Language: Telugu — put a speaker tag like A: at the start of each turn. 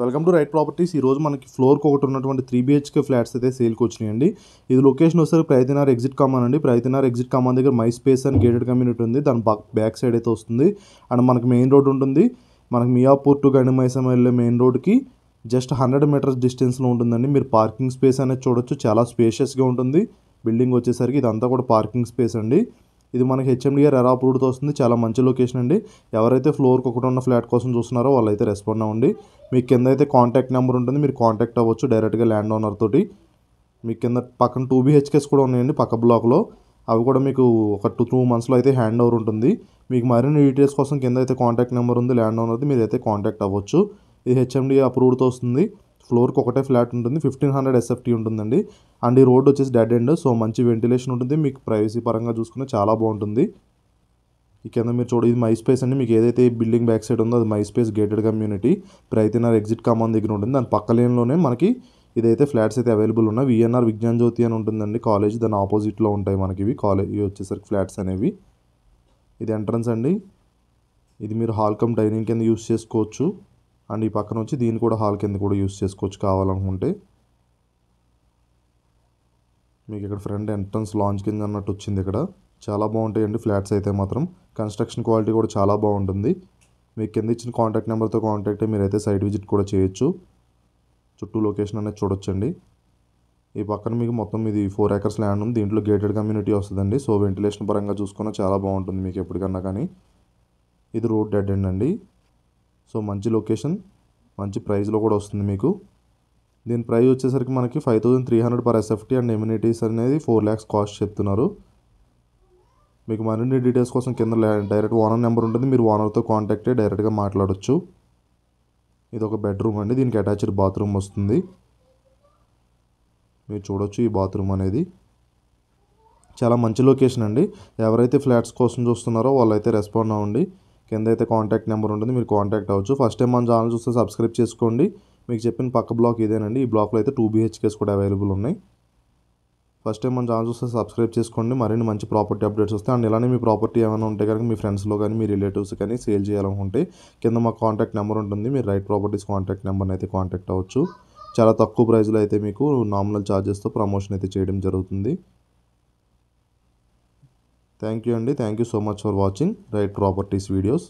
A: Welcome to right properties. ఈ రోజు మనకి ఫ్లోర్కి ఒకటి ఉన్నటువంటి 3 BHK ఫ్లాట్స్ అయితే సేల్కి వచ్చినాయండి. ఇది లొకేషన్ వస్తే ప్రయత్నార్ ఎగ్జిట్ కామన్ అండి. ప్రయత్నార్ ఎగ్జిట్ కామన్ దగ్గర మై స్పేస్ అని గేటెడ్ కమ్యూనిటీ ఉంది. దాని బ్యాక్ సైడ్ అయితే వస్తుంది. అండ్ మనకి మెయిన్ రోడ్ ఉంటుంది. మనకి మియాపూర్ టు గండిమైసమ్మ వెళ్ళే మెయిన్ రోడ్కి జస్ట్ 100 మీటర్స్ డిస్టెన్స్లో ఉంటుందండి. మీరు పార్కింగ్ స్పేస్ అనేది చూడొచ్చు, చాలా స్పేషియస్గా ఉంటుంది. బిల్డింగ్ వచ్చేసరికి ఇదంతా కూడా పార్కింగ్ స్పేస్ అండి. ఇది మనకి హెచ్ఎండిఆర్ ఎరా అప్రూవ్డ్తో వస్తుంది. చాలా మంచి లొకేషన్ అండి. ఎవరైతే ఫ్లోర్కి ఒకటి ఉన్న ఫ్లాట్ కోసం చూస్తున్నారో వాళ్ళైతే రెస్పాండ్ అవ్వండి. మీకు కింద అయితే కాంటాక్ట్ నెంబర్ ఉంటుంది, మీరు కాంటాక్ట్ అవ్వచ్చు డైరెక్ట్గా ల్యాండ్ ఓనర్ తోటి. మీకు కింద పక్కన 2 BHKs కూడా ఉన్నాయండి పక్క బ్లాక్లో. అవి కూడా మీకు ఒక 2 monthsలో అయితే హ్యాండ్ ఓవర్ ఉంటుంది. మీకు మరిన్ని డీటెయిల్స్ కోసం కింద అయితే కాంటాక్ట్ నెంబర్ ఉంది ల్యాండ్ ఓనర్ది, మీరు అయితే కాంటాక్ట్ అవ్వచ్చు. ఇది హెచ్ఎండిఏ అప్రూవ్డ్తో వస్తుంది. ఫ్లోర్కి ఒకటే ఫ్లాట్ ఉంటుంది, 1500 SFT ఉంటుందండి. అండ్ ఈ రోడ్ వచ్చేసి డెడ్ ఎండ్, సో మంచి వెంటిలేషన్ ఉంటుంది. మీకు ప్రైవసీ పరంగా చూసుకునే చాలా బాగుంటుంది. ఈ కింద మీరు చూడ ఇది మై స్పేస్ అండి. మీకు ఏదైతే బిల్డింగ్ బ్యాక్ సైడ్ ఉందో అది మై స్పేస్ గేటెడ్ కమ్యూనిటీ. ప్రయత్నార్ ఎగ్జిట్ కామన్ దగ్గర ఉంటుంది. దాని పక్క లేన్లోనే మనకి ఇదైతే ఫ్లాట్స్ అయితే అవైలబుల్ ఉన్నాయి. విఎన్ఆర్ విజ్ఞాన్ జ్యోతి అని ఉంటుందండి కాలేజ్, దాని ఆపోజిట్లో ఉంటాయి మనకి ఇవి కాలేజ్ వచ్చేసరికి ఫ్లాట్స్ అనేవి. ఇది ఎంట్రన్స్ అండి. ఇది మీరు హాల్ కమ్ డైనింగ్ కింద యూస్ చేసుకోవచ్చు. అండ్ ఈ పక్కన వచ్చి దీన్ని కూడా హాల్ కింద కూడా యూస్ చేసుకోవచ్చు కావాలనుకుంటే. మీకు ఇక్కడ ఫ్రంట్ ఎంట్రన్స్ లాంచ్ కింద అన్నట్టు వచ్చింది. ఇక్కడ చాలా బాగుంటాయండి ఫ్లాట్స్ అయితే మాత్రం. కన్స్ట్రక్షన్ క్వాలిటీ కూడా చాలా బాగుంటుంది. మీకు కింద ఇచ్చిన కాంటాక్ట్ నెంబర్తో కాంటాక్ట్ అయ్యి మీరైతే సైట్ విజిట్ కూడా చేయొచ్చు. చుట్టూ లొకేషన్ అనేది చూడొచ్చండి. ఈ పక్కన మీకు మొత్తం ఇది 4 acres ల్యాండ్ ఉంది. దీంట్లో గేటెడ్ కమ్యూనిటీ వస్తుందండి. సో వెంటిలేషన్ పరంగా చూసుకున్నా చాలా బాగుంటుంది మీకు ఎప్పటికన్నా కానీ. ఇది రోడ్ డెడ్ ఎండ్ అండి. సో మంచి లొకేషన్, మంచి ప్రైస్లో కూడా వస్తుంది మీకు. దీని ప్రైస్ వచ్చేసరికి మనకి 5300 per SFT అండ్ ఎమ్యూనిటీస్ అనేది 4 lakhs కాస్ట్ చెప్తున్నారు. మీకు మరిన్ని డీటెయిల్స్ కోసం కింద డైరెక్ట్ ఓనర్ నెంబర్ ఉంటుంది, మీరు ఓనర్తో కాంటాక్ట్ అయ్యి డైరెక్ట్గా మాట్లాడవచ్చు. ఇది ఒక బెడ్రూమ్ అండి, దీనికి అటాచ్డ్ బాత్రూమ్ వస్తుంది. మీరు చూడొచ్చు ఈ బాత్రూమ్ అనేది. చాలా మంచి లొకేషన్ అండి. ఎవరైతే ఫ్లాట్స్ కోసం చూస్తున్నారో వాళ్ళైతే రెస్పాండ్ అవ్వండి. కింద అయితే కాంటాక్ట్ నెంబర్ ఉంటుంది, మీరు కాంటాక్ట్ అవ్వచ్చు. ఫస్ట్ టైం మన ఛానల్ చూస్తే సబ్స్క్రైబ్ చేసుకోండి. మీకు చెప్పిన పక్క బ్లాక్ ఇదేనండి. ఈ బ్లాక్లో అయితే 2 BHKs కూడా అవైలబుల్ ఉన్నాయి. ఫస్ట్ టైం మన ఛానల్ చూస్తే సబ్స్క్రైబ్ చేసుకోండి. మరిన్ని మంచి ప్రాపర్టీ అప్డేట్స్ వస్తాయి. అండ్ ఇలానే మీ ప్రాపర్టీ ఏమైనా ఉంటే కనుక మీ ఫ్రెండ్స్లో కానీ మీ రిలేటివ్స్ కానీ సేల్ చేయాలనుకుంటే కింద మాకు కాంటాక్ట్ నెంబర్ ఉంటుంది, మీరు రైట్ ప్రాపర్టీస్ కాంటాక్ట్ నెంబర్ని అయితే కాంటాక్ట్ అవ్వచ్చు. చాలా తక్కువ ప్రైస్లో అయితే మీకు నామినల్ ఛార్జెస్తో ప్రమోషన్ అయితే చేయడం జరుగుతుంది. థ్యాంక్ యూ అండి. Thank you so much for watching right properties videos.